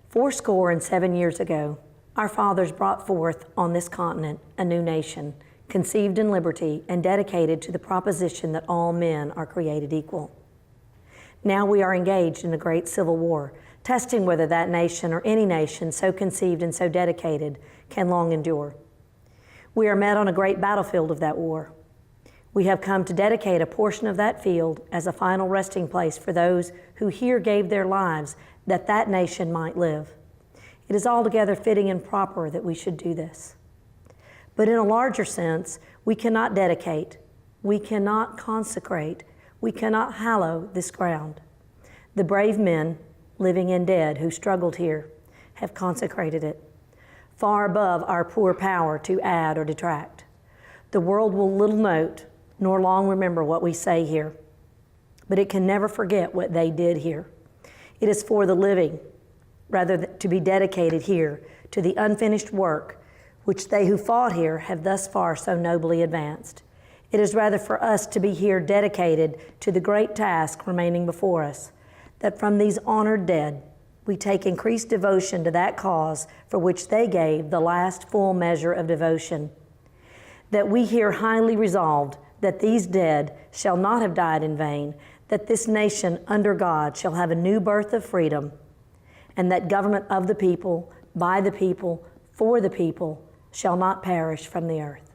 fourscore and 7 years ago, our fathers brought forth on this continent a new nation, conceived in liberty and dedicated to the proposition that all men are created equal. Now we are engaged in a great civil war, testing whether that nation or any nation so conceived and so dedicated can long endure. We are met on a great battlefield of that war. We have come to dedicate a portion of that field as a final resting place for those who here gave their lives that that nation might live. It is altogether fitting and proper that we should do this. But in a larger sense, we cannot dedicate, we cannot consecrate, we cannot hallow this ground. The brave men, living and dead, who struggled here, have consecrated it, far above our poor power to add or detract. The world will little note, nor long remember what we say here, but it can never forget what they did here. It is for the living, rather to be dedicated here to the unfinished work which they who fought here have thus far so nobly advanced. It is rather for us to be here dedicated to the great task remaining before us, that from these honored dead we take increased devotion to that cause for which they gave the last full measure of devotion, that we here highly resolved that these dead shall not have died in vain, that this nation under God shall have a new birth of freedom, and that government of the people, by the people, for the people, shall not perish from the earth.